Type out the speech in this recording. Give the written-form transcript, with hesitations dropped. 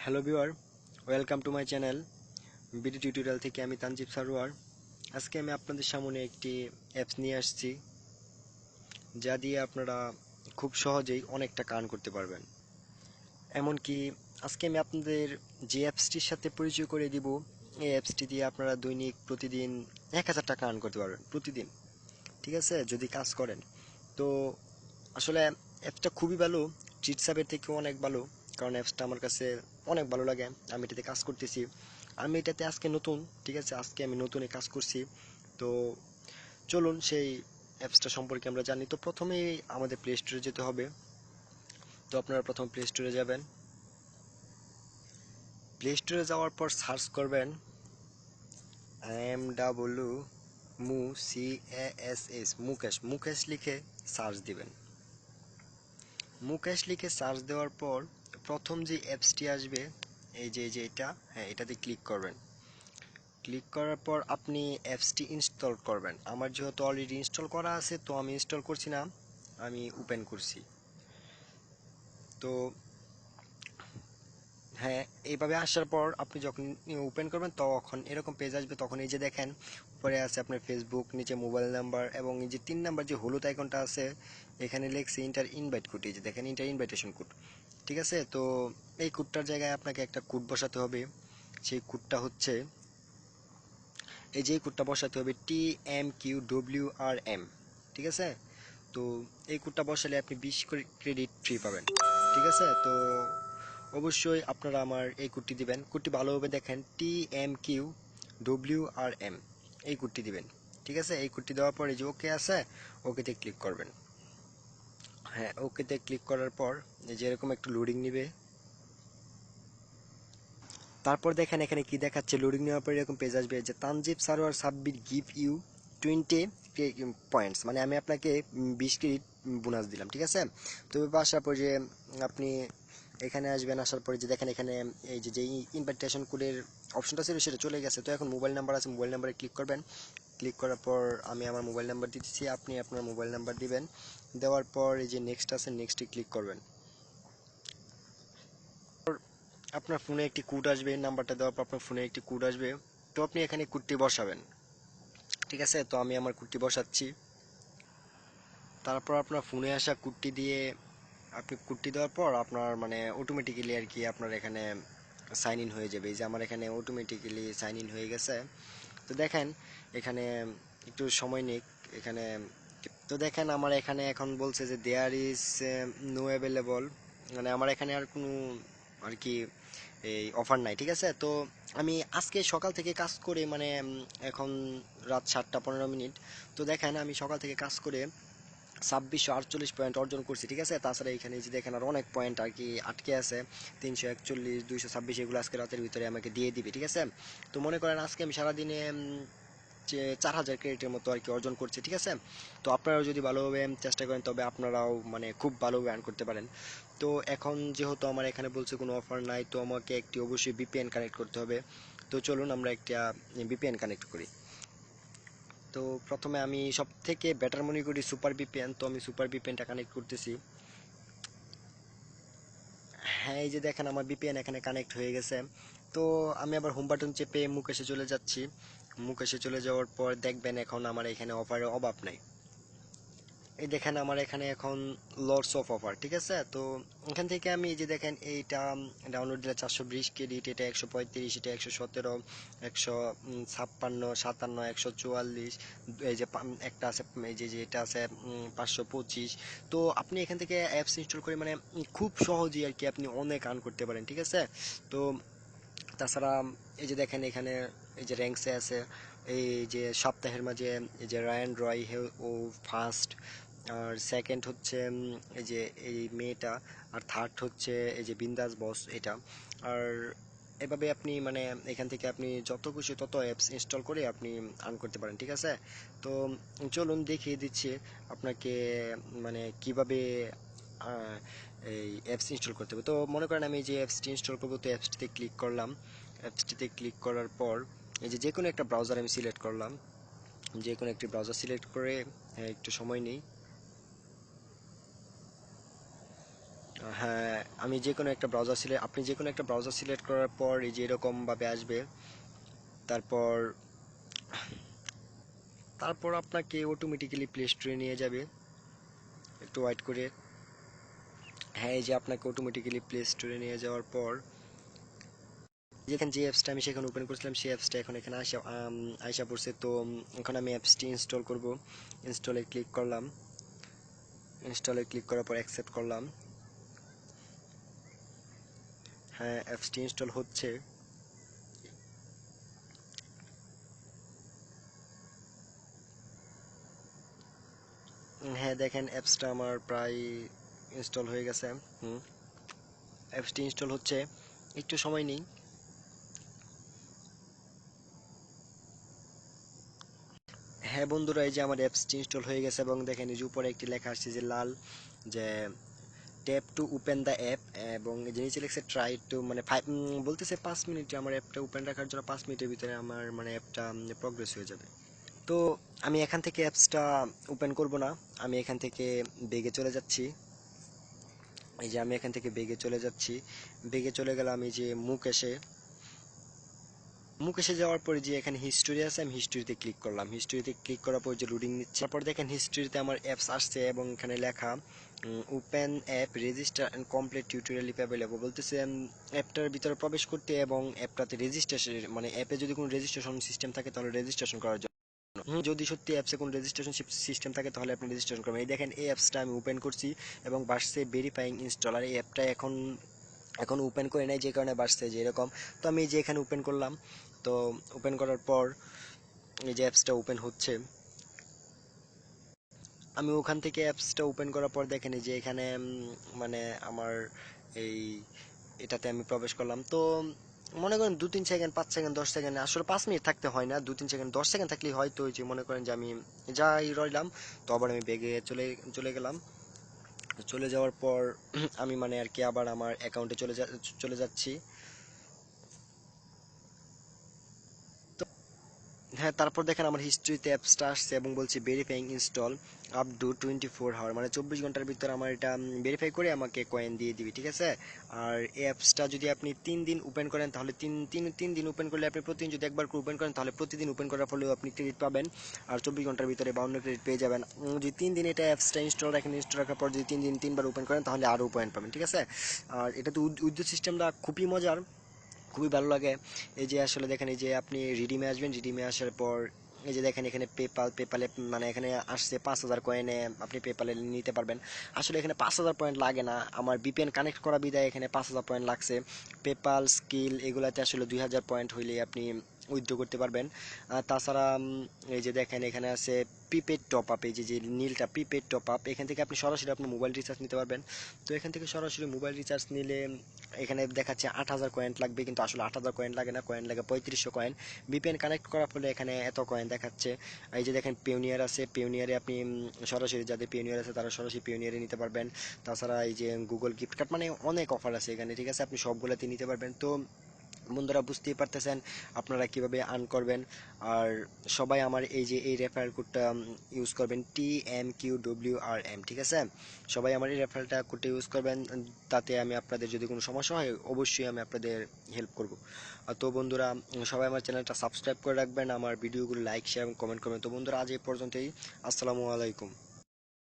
Hello viewer, welcome to my channel BD tutorial থেকে আমি তানজিব সারোয়ার। আজকে আমি আপনাদের সামনে একটি অ্যাপস নিয়ে আসছি, যা দিয়ে আপনারা খুব সহজেই অনেক টাকা আর্ন করতে পারবেন। এমনকি আজকে আমি আপনাদের যে অ্যাপসটির সাথে পরিচয় করে দিব, এই অ্যাপসটি দিয়ে আপনারা দৈনিক প্রতিদিন 1000 টাকা আর্ন করতে পারবেন প্রতিদিন। ঠিক আছে, যদি কাজ করেন। তো আসলে অ্যাপসটা খুবই ভালো, ট্রিটসাপের থেকেও অনেক ভালো। কারণ অ্যাপসটা আমার কাছে অনেক ভালো লাগে, আমি এটাতে কাজ করতেছি। আমি এটাতে আজকে নতুন, ঠিক আছে, আজকে আমি নতুন কাজ করছি। তো চলুন সেই অ্যাপসটা সম্পর্কে আমরা জানি। তো প্রথমেই আমাদের প্লে স্টোরে যেতে হবে। তো আপনারা প্রথম প্লে স্টোরে যাবেন। প্লে স্টোরে যাওয়ার পর সার্চ করবেন MW মুকেশ লিখে সার্চ দিবেন। মুকেশ লিখে সার্চ দেওয়ার পর প্রথম যে অ্যাপসটি আসবে, এই যে এটা, হ্যাঁ, এটাতে ক্লিক করবেন। ক্লিক করার পর আপনি অ্যাপসটি ইনস্টল করবেন। আমার যেহেতু অলরেডি ইনস্টল করা আছে, তো আমি ইনস্টল করছি না, আমি ওপেন করছি। তো হ্যাঁ, এইভাবে আসার পর আপনি যখন ওপেন করবেন তখন এরকম পেজ আসবে। তখন এই যে দেখেন উপরে আছে আপনার ফেসবুক, নিচে মোবাইল নাম্বার, এবং এই যে 3 নাম্বার যে হলুদ আইকনটা আছে, এখানে লেখছে ইন্টার ইনভাইট কোড। এই যে দেখেন ইন্টার ইনভাইটেশন কোড। ঠিক আছে, তো এই কোডটার জায়গায় আপনাকে একটা কোড বসাতে হবে। সেই কোডটা হচ্ছে, এই যে কোডটা বসাতে হবে TMQWRM। ঠিক আছে, তো এই কোডটা বসালে আপনি 20 ক্রেডিট ফ্রি পাবেন। ঠিক আছে, তো অবশ্যই আপনারা আমার এই কোডটি দিবেন। কোডটি ভালোভাবে দেখেন, TMQWRM, এই কোডটি দিবেন। ঠিক আছে, এই কোডটি দেওয়ার পরে যে ওকে আছে, ওকেতে ক্লিক করবেন। হ্যাঁ, ওকেতে ক্লিক করার পর যে এরকম একটু লোডিং নিবে। তারপর দেখেন এখানে কি দেখাচ্ছে, লোডিং নেওয়ার পর এরকম পেজ আসবে যে Tanjib Sarwar Sabbir give you 20 points, মানে আমি আপনাকে 20 ক্রেডিট বোনাস দিলাম। ঠিক আছে, তো আসার পর যে আপনি এখানে আসবেন, আসার পরে যে দেখেন এখানে এই যে ইনভাইটেশন কোডের অপশনটা ছিল সেটা চলে গেছে। তো এখন মোবাইল নাম্বার আছে, মোবাইল নাম্বারে ক্লিক করবেন। ক্লিক করার পর আমি আমার মোবাইল নাম্বার দিতেছি, আপনি আপনার মোবাইল নাম্বার দিবেন। দেওয়ার পর এই যে নেক্সট আছে, নেক্সটে ক্লিক করবেন। আপনার ফোনে একটি কোড আসবে, নাম্বারটা দেওয়ার পর আপনার ফোনে একটি কোড আসবে। তো আপনি এখানে কোডটি বসাবেন। ঠিক আছে, তো আমি আমার কোডটি বসাচ্ছি। তারপর আপনার ফোনে আসা কোডটি দিয়ে আপনি কোডটি দেওয়ার পর আপনার মানে অটোমেটিক্যালি আর কি আপনার এখানে সাইন ইন হয়ে যাবে। এই যে আমার এখানে অটোমেটিক্যালি সাইন ইন হয়ে গেছে। তো দেখেন এখানে একটু সময় নিক এখানে। তো দেখেন আমার এখানে এখন বলছে যে দেয়ার ইজ নো অ্যাভেলেবল, মানে আমার এখানে আর কোনো আর কি এই অফার নাই। ঠিক আছে, তো আমি আজকে সকাল থেকে কাজ করে মানে এখন রাত 7টা 15 মিনিট। তো দেখেন আমি সকাল থেকে কাজ করে 2648 পয়েন্ট অর্জন করছি। ঠিক আছে, তাছাড়া এখানে যে দেখেন আর অনেক পয়েন্ট আর কি আটকে আছে, 341 226, এগুলো আজকে রাতের ভিতরে আমাকে দিয়ে দিবে। ঠিক আছে, তো মনে করেন আজকে আমি সারাদিনে যে 4000 ক্রেডিটের মতো আর কি অর্জন করছে। ঠিক আছে, তো আপনারাও যদি ভালোভাবে চেষ্টা করেন তবে আপনারাও মানে খুব ভালোভাবে আর্ন করতে পারেন। তো এখন যেহেতু আমার এখানে বলছে কোনো অফার নাই, তো আমাকে একটি অবশ্যই VPN কানেক্ট করতে হবে। তো চলুন আমরা একটা VPN কানেক্ট করি। তো প্রথমে আমি সব থেকে বেটার মনে করি সুপার VPN, তো আমি সুপার VPNটা কানেক্ট করতেছি। হ্যাঁ, এই যে দেখেন আমার VPN এখানে কানেক্ট হয়ে গেছে। তো আমি আবার হোম বাটন চেপে মুকেশে চলে যাচ্ছি। মুকেশে চলে যাওয়ার পর দেখবেন এখন আমার এখানে অফারের অভাব নাই। এই দেখেন আমার এখানে এখন লটস অফ অফার। ঠিক আছে, তো এখান থেকে আমি এই যে দেখেন এইটা ডাউনলোড দিলে 420 ক্রেডিট, এটা 135, এটা 117, 156, 57, 144, এই যে একটা আছে, এই যে এটা আছে 525। তো আপনি এখান থেকে অ্যাপস ইনস্টল করে মানে খুব সহজেই আর কি আপনি অনেক আর্ন করতে পারেন। ঠিক আছে, তো তাছাড়া এই যে দেখেন এখানে এই যে র্যাঙ্কসে আছে, এই যে সপ্তাহের মাঝে এই যে রায়ান রয় ও ফার্স্ট, আর সেকেন্ড হচ্ছে এই যে এই মেয়েটা, আর থার্ড হচ্ছে এই যে বিন্দাস বস এটা। আর এভাবে আপনি মানে এখান থেকে আপনি যত খুশি তত অ্যাপস ইনস্টল করে আপনি আর্ন করতে পারেন। ঠিক আছে, তো চলুন দেখিয়ে দিচ্ছি আপনাকে মানে কিভাবে আহ, এই অ্যাপস ইনস্টল করতে হবে। তো মনে করেন আমি যে অ্যাপসটি ইনস্টল করবো, তো অ্যাপসটিতে ক্লিক করলাম। অ্যাপসটিতে ক্লিক করার পর এই যে কোনো একটা ব্রাউজার আমি সিলেক্ট করলাম। যে কোনো একটি ব্রাউজার সিলেক্ট করে একটু সময় নিই। হ্যাঁ, আমি যে কোনো একটা ব্রাউজার সিলেক্ট আপনি যে কোনো একটা ব্রাউজার সিলেক্ট করার পর এই যে এরকম ভাবে আসবে। তারপর তারপর আপনাকে অটোমেটিক্যালি প্লে স্টোরে নিয়ে যাবে, একটু ওয়েট করে। হ্যাঁ, এই যে আপনাকে অটোমেটিক্যালি প্লে স্টোরে নিয়ে যাওয়ার পর যেখানে যে অ্যাপসটা আমি সেখানে ওপেন করেছিলাম সেই অ্যাপসটা এখন এখানে আইসা পড়ছে। তো এখন আমি অ্যাপসটি ইনস্টল করব। ইনস্টলে ক্লিক করলাম, ইনস্টলে ক্লিক করার পর অ্যাকসেপ্ট করলাম। হ্যাঁ, অ্যাপসটি ইনস্টল হচ্ছে। হ্যাঁ, দেখেন অ্যাপসটা আমার প্রায় ইনস্টল হয়ে গেছে। হুম, অ্যাপসটি ইনস্টল হচ্ছে, একটু সময় নেই। হ্যাঁ বন্ধুরা, এই যে আমার অ্যাপসটি ইনস্টল হয়ে গেছে এবং দেখেন এই যে উপরে একটি লেখা আসছে যে লাল, যে tap to open the app, এবং এই যে নিচে লিখছে ট্রাই টু, মানে বলতেছে 5 মিনিটে আমার অ্যাপটা ওপেন রাখার জন্য 5 মিনিটের ভিতরে আমার মানে অ্যাপটা প্রগ্রেস হয়ে যাবে। তো আমি এখান থেকে অ্যাপসটা ওপেন করব না, আমি এখান থেকে বেগে চলে যাচ্ছি। এই যে আমি এখান থেকে বেগে চলে যাচ্ছি, বেগে চলে গেলাম এই যে মুখ এসে যাওয়ার পরে যে এখানে হিস্টোরি আছে, আমি হিস্টোরিতে ক্লিক করলাম। হিস্টোরিতে ক্লিক করার পর যে লোডিং নিচ্ছে, তারপর দেখেন হিস্টোরিতে আমার অ্যাপস আসছে এবং এখানে লেখা open app register and complete tutorial if available, বলতেছে অ্যাপটার ভিতরে প্রবেশ করতে এবং অ্যাপটাতে রেজিস্ট্রেশন, মানে অ্যাপে যদি কোনো রেজিস্ট্রেশন সিস্টেম থাকে তাহলে রেজিস্ট্রেশন করার জন্য। যদি সত্যি অ্যাপসে কোনো রেজিস্ট্রেশন সিস্টেম থাকে তাহলে আপনি রেজিস্ট্রেশন করবেন। এই দেখেন এই অ্যাপসটা আমি ওপেন করছি এবং বাসছে ভেরিফাইং ইনস্টলার। এই অ্যাপটা এখন এখন ওপেন করে নাই, যে কারণে বাসছে যে এরকম। তো আমি এই যে এখানে ওপেন করলাম। তো ওপেন করার পর এই যে অ্যাপসটা ওপেন হচ্ছে। আমি ওখান থেকে অ্যাপসটা ওপেন করার পর দেখেন এই যে এখানে মানে আমার এই এটাতে আমি প্রবেশ করলাম। তো মনে করেন 2-3 সেকেন্ড, 5 সেকেন্ড, 10 সেকেন্ড, আসলে 5 মিনিট থাকতে হয় না, 2-3 সেকেন্ড, 10 সেকেন্ড থাকলেই হয়। তো ওই যে মনে করেন যে আমি যাই রইলাম, তো আবার আমি বেগে চলে চলে গেলাম। চলে যাওয়ার পর আমি মানে আর কি আবার আমার অ্যাকাউন্টে চলে যাচ্ছি। হ্যাঁ, তারপর দেখেন আমার হিস্ট্রিতে অ্যাপসটা আসছে এবং বলছে verifying install up to 24 hour, মানে 24 ঘন্টার ভিতরে আমার এটা ভেরিফাই করে আমাকে কয়েন দিয়ে দিবি, ঠিক আছে। আর এই অ্যাপসটা যদি আপনি 3 দিন ওপেন করেন তাহলে তিন দিন ওপেন করলে আপনি প্রতিদিন যদি একবার করে ওপেন করেন তাহলে প্রতিদিন ওপেন করার ফলেও আপনি ক্রেডিট পাবেন। আর 24 ঘন্টার ভিতরে 52 ক্রেডিট পেয়ে যাবেন। যদি 3 দিন এটা অ্যাপসটা ইনস্টল রাখেন, ইনস্টল রাখার পর যদি 3 দিন 3বার ওপেন করেন তাহলে আরও পয়েন্ট পাবেন, ঠিক আছে। আর এটা তো উইথড্র সিস্টেমটা খুবই মজার, খুবই ভালো লাগে। এই যে আসলে দেখেন এই যে আপনি রিডিমে আসবেন, রিডিমে আসার পর এই যে দেখেন এখানে পেপালে মানে এখানে আসছে 5,000 কয়েনে আপনি পেপালে নিতে পারবেন। আসলে এখানে 5,000 পয়েন্ট লাগে না, আমার বিপিএন কানেক্ট করা বিদায় এখানে 5,000 পয়েন্ট লাগছে। পেপাল স্কিল এগুলাতে আসলে 2,000 পয়েন্ট হইলে আপনি উইথড্র করতে পারবেন। আর তাছাড়া এই যে দেখেন এখানে আছে প্রিপেড টপ আপ, এই যে যে নীলটা প্রিপেড টপ আপ, এখান থেকে আপনি সরাসরি আপনার মোবাইল রিচার্জ নিতে পারবেন। তো এখান থেকে সরাসরি মোবাইল রিচার্জ নিলে এখানে দেখাচ্ছে 8,000 কয়েন লাগবে, কিন্তু আসলে 8,000 কয়েন লাগে না, কয়েন লাগে 3500 কয়েন। বিপিএন কানেক্ট করার ফলে এখানে এত কয়েন দেখাচ্ছে। এই যে দেখেন পিওনিয়ার আছে, পিওনিয়ারে আপনি সরাসরি যাদের পিওনিয়ার আছে তারা সরাসরি পিওনিয়ারে নিতে পারবেন। তাছাড়া এই যে গুগল গিফট কার্ড, মানে অনেক অফার আছে এখানে, ঠিক আছে, আপনি সবগুলোতে নিতে পারবেন। তো বন্ধুরা বুঝতেই পারতেছেন আপনারা কিভাবে আর্ন করবেন। আর সবাই আমার এই যে এই রেফারেল কোডটা ইউজ করবেন, TMQWRM, ঠিক আছে। সবাই আমার এই রেফারেলটা কোডটা ইউজ করবেন, তাতে আমি আপনাদের যদি কোনো সমস্যা হয় অবশ্যই আমি আপনাদের হেল্প করব। তো বন্ধুরা সবাই আমার চ্যানেলটা সাবস্ক্রাইব করে রাখবেন, আমার ভিডিওগুলো লাইক শেয়ার এবং কমেন্ট করবেন। তো বন্ধুরা আজ এই পর্যন্তই, আসসালামু আলাইকুম।